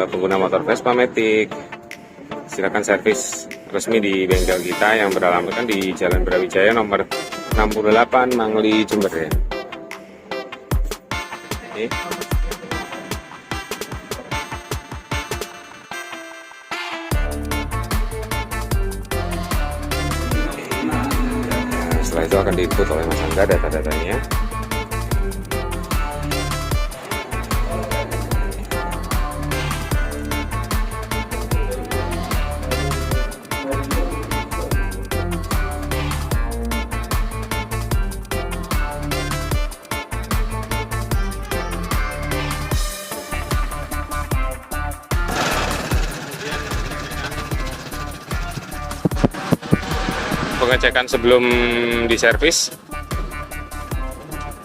pengguna motor Vespa Matic, silakan servis resmi di bengkel kita yang beralamatkan di Jalan Brawijaya nomor 68 Mangli, Jember ya. Oke. Setelah itu akan diinput oleh Mas Angga data-datanya. Pengecekan sebelum diservis,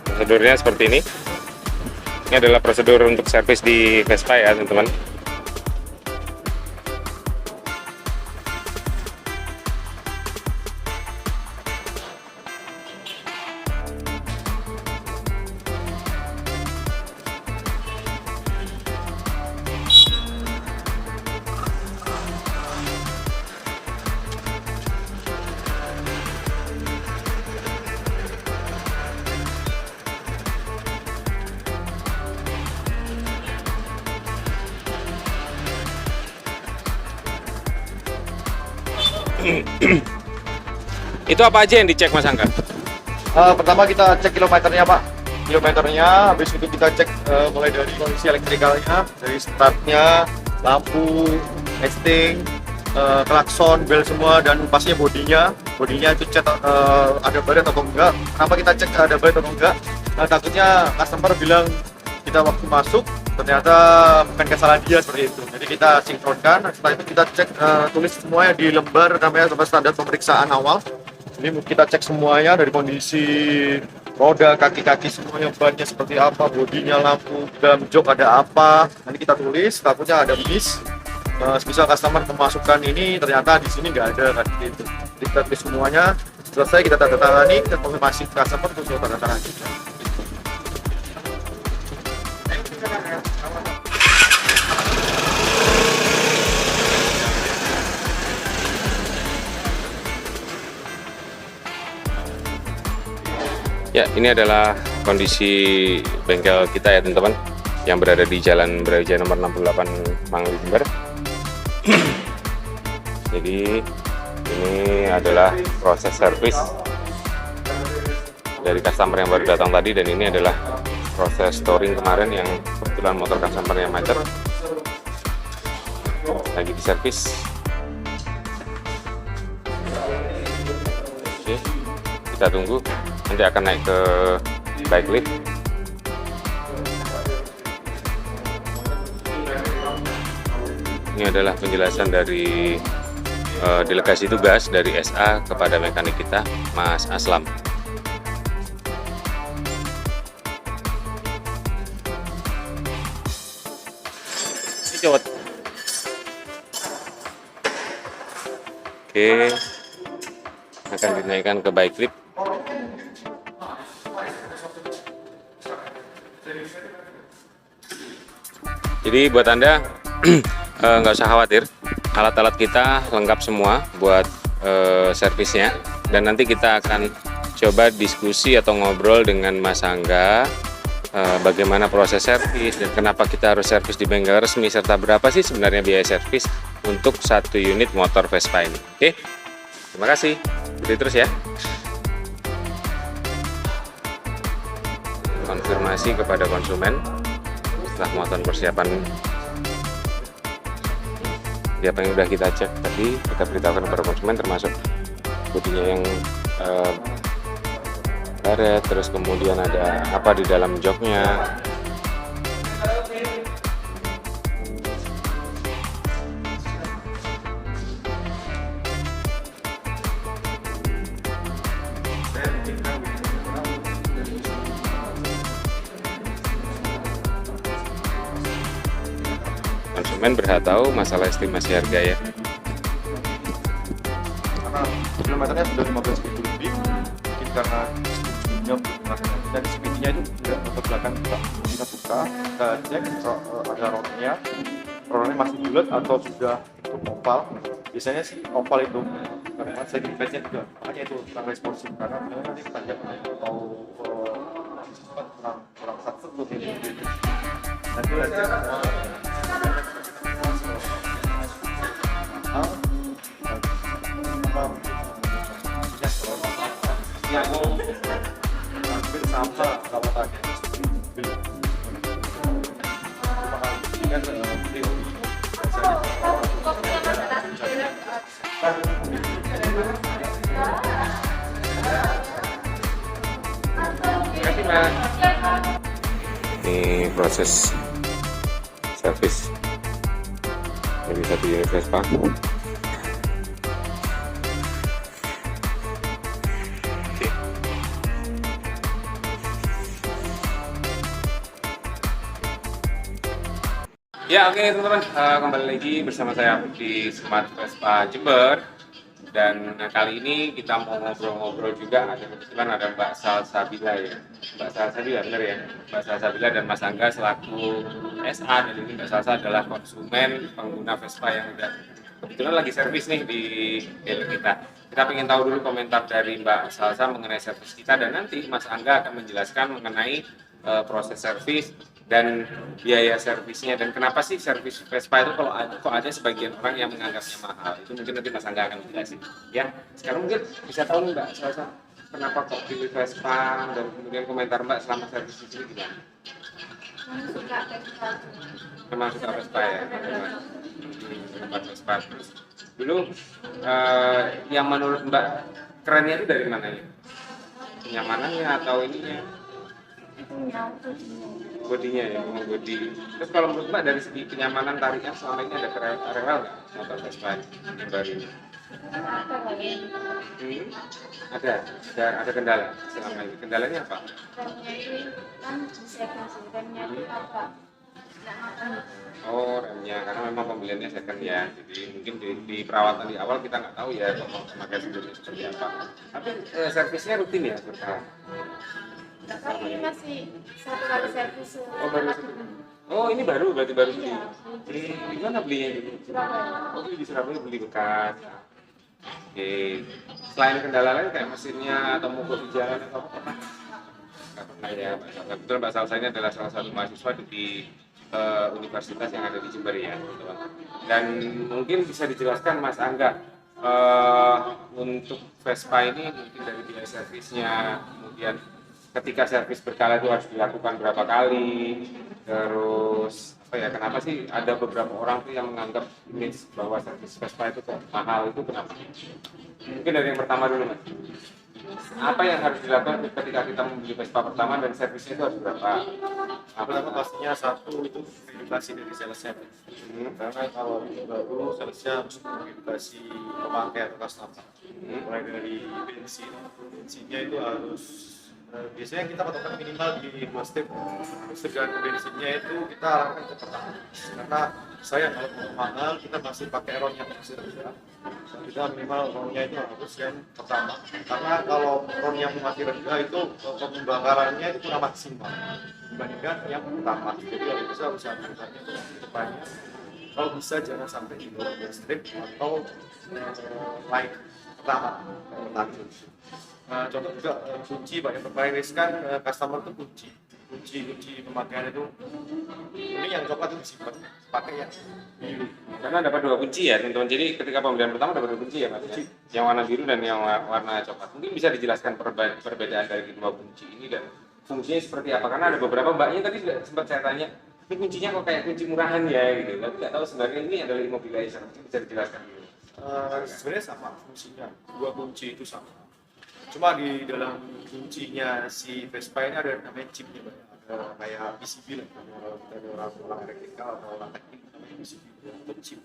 prosedurnya seperti ini. Ini adalah prosedur untuk servis di Vespa ya teman-teman. Itu apa aja yang dicek Mas Angga? Pertama kita cek kilometernya Pak. Kilometernya, habis itu kita cek mulai dari kondisi elektrikalnya, dari startnya, lampu, lighting, klakson, bel semua, dan pastinya bodinya. Bodinya itu cek ada baret atau enggak. Kenapa kita cek ada baret atau enggak? Takutnya customer bilang kita waktu masuk ternyata bukan kesalahan dia seperti itu. Jadi kita sinkronkan. Setelah itu kita cek tulis semuanya di lembar namanya standar pemeriksaan awal. Ini kita cek semuanya dari kondisi roda, kaki-kaki semuanya, bannya seperti apa, bodinya, lampu, dalam jok ada apa. Nanti kita tulis, takutnya ada miss. Misal customer memasukkan ini ternyata di sini nggak ada kan gitu. Kita tulis semuanya, selesai kita tanda tangani, kita konfirmasi ke customer untuk tanda tangani. Ya, ini adalah kondisi bengkel kita ya teman-teman, yang berada di Jalan Brawijaya nomor 68 Mangli, Jember. Jadi ini adalah proses servis dari customer yang baru datang tadi, dan ini adalah proses storing kemarin yang kebetulan motor customer yang macet lagi diservis. Oke, kita tunggu, nanti akan naik ke bike lift. Ini adalah penjelasan dari delegasi tugas dari SA kepada mekanik kita, Mas Aslam. Ini cowok. Oke, akan dinaikkan ke bike lift. Jadi buat Anda nggak usah khawatir, alat-alat kita lengkap semua buat servisnya, dan nanti kita akan coba diskusi atau ngobrol dengan Mas Angga bagaimana proses servis dan kenapa kita harus servis di bengkel resmi, serta berapa sih sebenarnya biaya servis untuk satu unit motor Vespa ini. Oke, terima kasih, ikuti terus ya. Konfirmasi kepada konsumen setelah melakukan persiapan. Apa yang sudah kita cek tadi, kita beritahukan kepada konsumen, termasuk bodinya yang baret, terus kemudian ada apa di dalam joknya. Konsumen berhak tahu masalah estimasi harga ya. Karena kilometernya sudah 15.000 lebih, mungkin karena dari speednya itu tidak ke belakang, kita buka, kita cek ada rotnya, rollnya masih bulat atau sudah untuk oval. Biasanya sih oval itu karena saya defense-nya juga, makanya itu kurang responsif karena nanti panjang atau kurang satu tuh ini. Nanti hampir sama kalau tadi ini proses servis dari satu unit Vespa. Ya, oke teman-teman, kembali lagi bersama saya di Smart Vespa Jember. Dan kali ini kita mau ngobrol-ngobrol juga, kebetulan ada Mbak Salsabila ya. Mbak Salsabila, benar ya? Mbak Salsabila dan Mas Angga selaku SA, dan ini Mbak Salsa adalah konsumen pengguna Vespa yang udah kebetulan lagi servis nih di dealer kita. Kita ingin tahu dulu komentar dari Mbak Salsa mengenai servis kita, dan nanti Mas Angga akan menjelaskan mengenai proses servis dan biaya servisnya, dan kenapa sih servis Vespa itu kok ada sebagian orang yang menganggapnya mahal. Itu mungkin nanti Mas Angga akan menjelaskan ya. Sekarang mungkin bisa tahu nih Mbak Salsa, kenapa kok pilih Vespa, dan kemudian komentar Mbak selama servis di sini gimana? Memang suka Vespa ya, memang Vespa. Terus dulu yang menurut Mbak kerennya itu dari mana ya? Kenyamanannya atau ininya? Bodinya ya, bodi. Terus kalau menurut Mbak dari segi kenyamanan tarikan selama ini ada rewel nggak motor Vespa yang baru ini? Ada kendala selama ini. Kendalanya apa? Oh, remnya, karena memang pembeliannya second ya. Jadi mungkin di perawatan di awal kita nggak tahu ya kalau memakai sebelumnya seperti apa. Tapi servisnya rutin ya sekarang? Ini masih satu kali servis. Oh, baru satu. Oh, ini baru, berarti baru beli. Iya. Di mana belinya dulu? Surabaya. Oh, beli di Surabaya, beli bekas. Oke. Selain kendala lain kayak mesinnya atau mogok di jalan atau apa pernah? Nggak pernah ya, Mbak Salsa. Kebetulan Mbak Salsa ini adalah salah satu mahasiswa di universitas yang ada di Jember ya, teman-teman. Dan mungkin bisa dijelaskan Mas Angga untuk Vespa ini mungkin dari biaya servisnya, kemudian ketika servis berkala itu harus dilakukan berapa kali, terus apa ya, kenapa sih ada beberapa orang tuh yang menganggap image bahwa servis Vespa itu kok mahal, itu kenapa? Mungkin dari yang pertama dulu Mas, apa yang harus dilakukan ketika kita membeli Vespa pertama dan servisnya itu harus berapa? pertama pastinya satu itu edukasi dari salesnya. Karena kalau itu baru salesnya harus mengedukasi pemakai atau customer. Mulai dari bensinnya itu harus biasanya kita patokan minimal di 2 step. Step dan bensinnya itu kita arahkan ke pertama. Karena saya kalau mau mahal kita masih pakai ronnya terus. Kita minimal ronnya itu harus yang pertama. Karena kalau ron yang masih rendah itu pembakarannya itu kurang maksimal dibandingkan yang pertama. Jadi kalau bisa usahakannya itu di depannya. Kalau bisa jangan sampai di bawah strip atau lain pertama. Contoh juga kunci, banyak bermain riskan customer itu kunci pemakaian itu ini yang coklat itu disimpan, pakai yang biru Karena dapat 2 kunci ya teman-teman, jadi ketika pembelian pertama dapat 2 kunci ya Mas ya? Yang warna biru dan yang warna coklat. Mungkin bisa dijelaskan perbedaan dari kedua kunci ini dan fungsinya seperti apa, karena ada beberapa mbaknya tadi sudah sempat saya tanya, ini kuncinya kok kayak kunci murahan ya gitu, tapi nggak tahu sebenarnya ini adalah immobilizer. Mungkin bisa dijelaskan dulu. sebenarnya sama fungsinya, 2 kunci itu sama, cuma di dalam kuncinya si Vespa ini ada namanya chipnya, ada kayak PCB lah, kalau kita ada orang elektrikal atau orang teknik namanya PCB itu chip.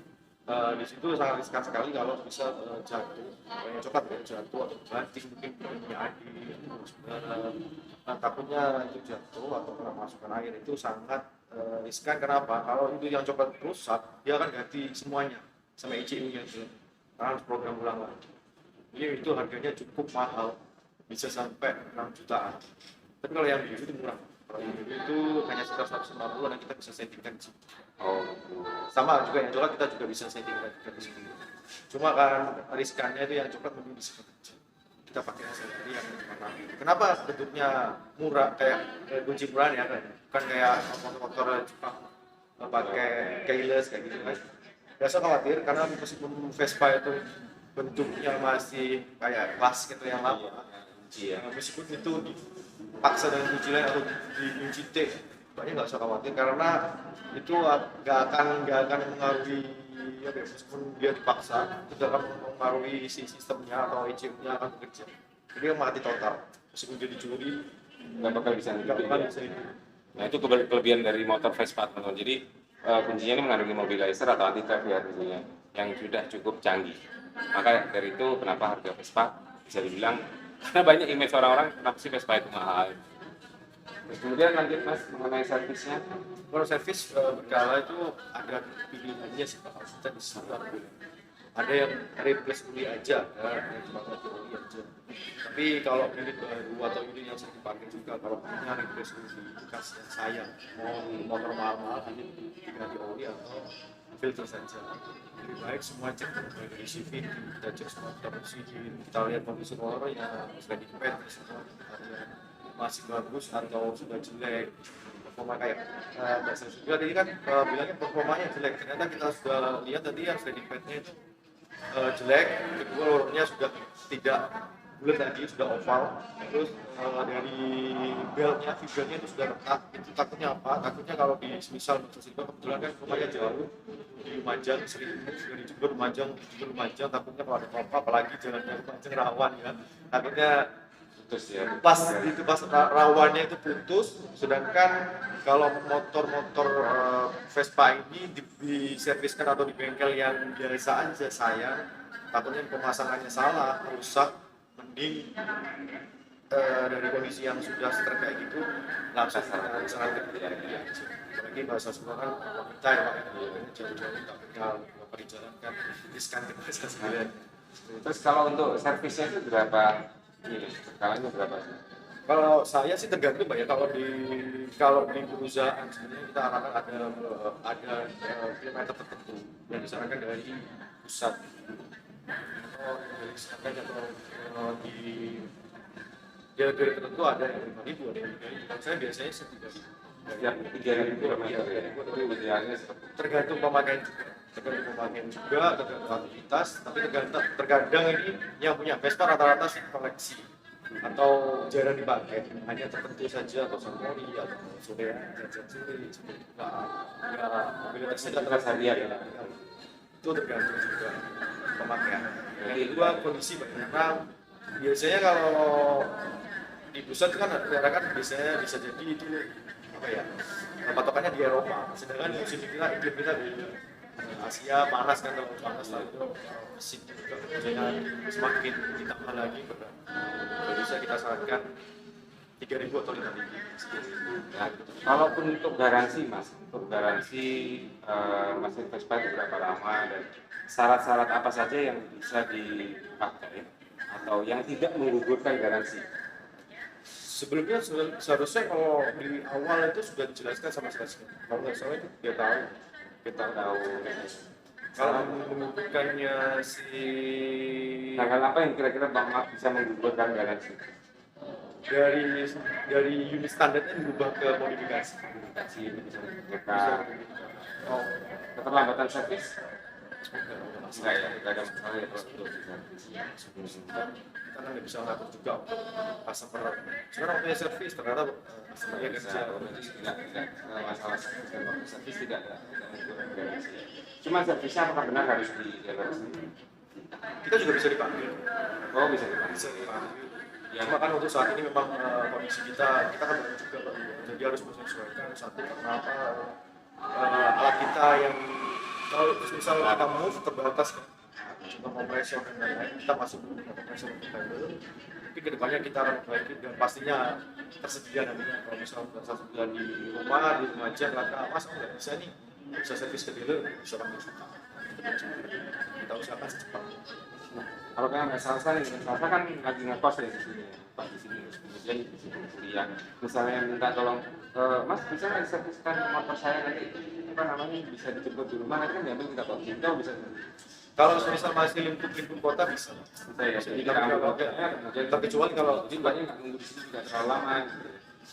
Di situ sangat riskan sekali kalau bisa jatuh, yang coklat ya, jatuh atau banting mungkin punya adik, takutnya itu jatuh atau kena masukan air, itu sangat riskan. Kenapa? Kalau itu yang coklat rusak, dia akan ganti semuanya sama ECU-nya itu, karena harus program ulang lagi. Jadi itu harganya cukup mahal, bisa sampai 6 jutaan. Tapi kalau yang biru itu murah, Kalau yang dulu itu hanya sekitar 150 dan kita bisa settingkan di situ. Oh, Sama juga yang coklat kita juga bisa settingkan di situ. Cuma kan riskannya itu yang coklat lebih bisa kita pakai sendiri yang mana. Kenapa bentuknya murah kayak kunci murah ya kan? Bukan kayak motor-motor Jepang pakai keyless kayak gitu kan. Biasa khawatir karena meskipun Vespa itu bentuknya masih kayak kelas gitu yang lama. iya. Meskipun itu dipaksa dengan kunci lain atau dikunci T, banyak nggak usah khawatir karena itu nggak akan mengaruhi ya, meskipun dia dipaksa itu akan mempengaruhi si sistemnya atau ECU-nya akan bekerja. Jadi dia mati total. Meskipun dia dicuri, Nggak bakal bisa nggak ngikutin bakal ya. bisa itu. Nah itu kelebihan dari motor Vespa teman-teman. Jadi kuncinya ini mengandung immobilizer atau anti theft ya tentunya, yang sudah cukup canggih. Maka dari itu kenapa harga Vespa bisa dibilang karena banyak image orang-orang kenapa sih Vespa itu mahal. Terus kemudian lanjut mas mengenai servisnya. Kalau servis berkala itu ada pilihannya sih Pak. Kita di situ ada yang replace oli aja, ada yang cuma ganti oli aja. Tapi kalau unit baru atau unit yang sering dipakai juga, kalau punya replace oli bekas yang sayang, mau motor mahal-mahal ini diganti oli atau filter saja. Lebih baik semua cek mulai dari CV, kita cek semua kita bersihin, kita lihat kondisi motornya, sudah dipet semua, kita lihat masih bagus atau sudah jelek. Performa kayak bahasa juga tadi kan bilangnya performanya jelek, ternyata kita sudah lihat tadi yang sudah dipetnya itu jelek, kedua lorongnya sudah tidak bulat lagi, sudah oval, terus dari beltnya, fibernya itu sudah retak. Itu takutnya apa? Takutnya kalau di misal kebetulan kan rumahnya jauh di Lumajang, sering dari Jember Lumajang, takutnya kalau ada apa-apa, apalagi jalannya Lumajang rawan ya, takutnya Terus ya. pas rawannya itu putus. Sedangkan kalau motor-motor Vespa ini diserviskan atau di bengkel yang biasa aja, saya takutnya pemasangannya salah, rusak, mending dari kondisi yang sudah setrek kayak gitu langsung kita sarankan apalagi bahasa semua kan wanita ya Pak, jauh-jauh tak kenal perjalanan kan riskan ke bahasa sekalian. Terus kalau untuk servisnya itu berapa? Ini skalanya berapa sih? Kalau saya sih tergantung Pak ya, kalau di perusahaan sebenarnya kita arahkan ada kilometer tertentu yang disarankan dari pusat atau dari misalkan atau di daerah tertentu ada yang 5.000, ada yang 3.000. Kalau saya biasanya 3.000. Setiap 3.000 kilometer ya. Itu idealnya seperti Tergantung pemakaian juga, tergantung aktivitas, tapi terkadang ini yang punya Vespa rata-rata sih koleksi atau jarang dipakai, hanya tertentu saja atau Samori atau Surya jajan sendiri seperti itu. Nggak mobilitasnya nggak terlalu harian ya. Itu tergantung juga pemakaian. Yang kedua kondisi Pak, karena biasanya kalau di pusat kan biasanya bisa jadi itu apa ya, patokannya di Eropa, sedangkan musim kita iklim kita di Asia panas kan, kalau panas lalu mesin juga kerjanya semakin ditambah lagi berat. Kalau bisa kita sarankan 3.000 atau 5.000. Nah, kalaupun untuk garansi mas, untuk garansi mesin Vespa itu berapa lama dan syarat-syarat apa saja yang bisa dipakai atau yang tidak menggugurkan garansi? Sebelumnya seharusnya kalau di awal itu sudah dijelaskan sama salesnya. Kalau nggak salah itu dia tahu. Kalau menggugurkannya si Tanggal apa yang kira-kira Bang Mak bisa menggugurkan garansi? dari unit standarnya berubah ke modifikasi. Garansi ini bisa menggugurkan. Oh, keterlambatan servis? Enggak ya, tidak ada masalah ya kalau untuk servis. Karena nggak bisa ngatur juga customer. Sekarang waktunya servis ternyata customernya kerja. Tidak masalah servis dan waktu servis tidak ada garansi. Cuma servisnya apakah benar harus di dealer sendiri? Kita juga bisa dipanggil. Oh bisa dipanggil. Bisa dipanggil. Ya, cuma kan untuk saat ini memang kondisi kita kan baru juga Pak. Jadi harus menyesuaikan satu karena apa alat kita yang kalau misal kita move terbatas kan. Contoh kompresor dan lain-lain, kita masih belum kompresor dulu. Tapi kedepannya kita akan memperbaiki dan pastinya tersedia nantinya. Kalau misal satu bulan di rumah aja mas nggak bisa nih, bisa servis ke dealer, bisa panggil kita usahakan secepatnya. Kalau kayak nggak salsa kan lagi ngekos ya di sini, Pak di sini, terus kemudian di sini kuliah. Misalnya minta tolong, Mas bisa nggak diserviskan motor saya nanti apa namanya bisa dijemput di rumah, nanti kan diambil minta tolong, kita bisa. Kalau misal masih lingkup kota bisa. Bisa ya, jadi Tapi kalau kemudian terkecuali kalau jadi banyak nggak nunggu di sini tidak terlalu lama. Gitu.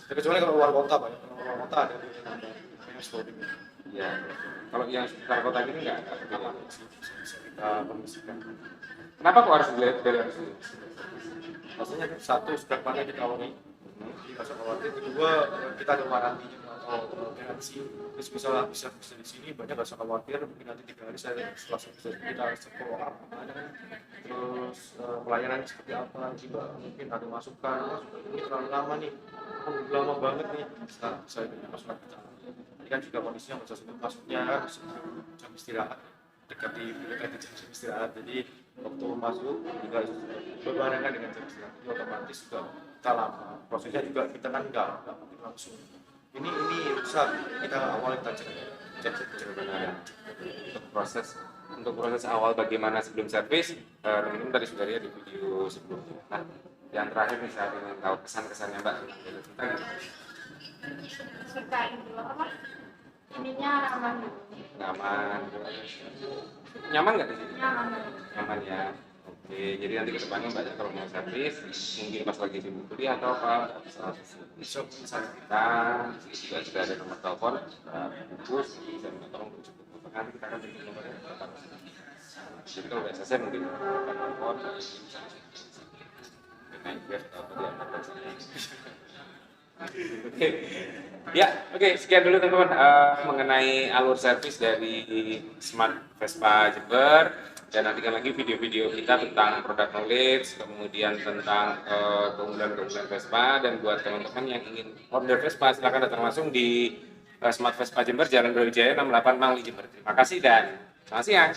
terkecuali kalau luar kota Pak. Kalau luar kota ada yang loading. Ya, kalau yang sekitar kota gini nggak apa-apa. Bisa kita permisikan. Kenapa kok harus beli harus ini? Maksudnya satu sudah pakai kita awali, tidak usah khawatir. Kedua kita ada warantinya atau garansi. Terus misalnya bisa di sini banyak nggak usah khawatir. Mungkin nanti 3 hari saya setelah kita follow up terus pelayanan seperti apa juga mungkin ada masukan. Ini terlalu lama nih, lama banget nih. Bisa itu masukan kita. Ini kan juga kondisinya proses itu masuknya kan jam istirahat dekat di jam istirahat. Jadi waktu masuk juga berbarengan dengan jam istirahat. Jadi otomatis juga kita lama. Prosesnya juga kita kan nggak mungkin langsung. Ini rusak. Kita awal kita cek Benar. Untuk proses awal bagaimana sebelum servis, teman-teman tadi sudah lihat di video sebelumnya. Nah, yang terakhir nih saya ingin tahu kesan-kesannya Mbak. Suka itu apa? Ininya ramah dulu. Nyaman nggak di sini? Nyaman. Nyaman ya. Oke, jadi nanti ke depannya Mbak kalau mau servis, mungkin pas lagi sibuk kuliah atau apa, bisa kita juga sudah ada nomor telepon, bungkus, bisa minta tolong untuk jemput motor. Nanti kita akan jemput nomornya. Jadi kalau udah selesai mungkin telepon, bisa naik Grab atau apa dia akan Oke, ya, oke. Sekian dulu teman-teman mengenai alur servis dari Smart Vespa Jember. Dan nantikan lagi video-video kita tentang product knowledge, kemudian tentang keunggulan-keunggulan Vespa. Dan buat teman-teman yang ingin order Vespa, silakan datang langsung di Smart Vespa Jember, Jalan Brawijaya 68 Mangli Jember. Terima kasih dan selamat siang.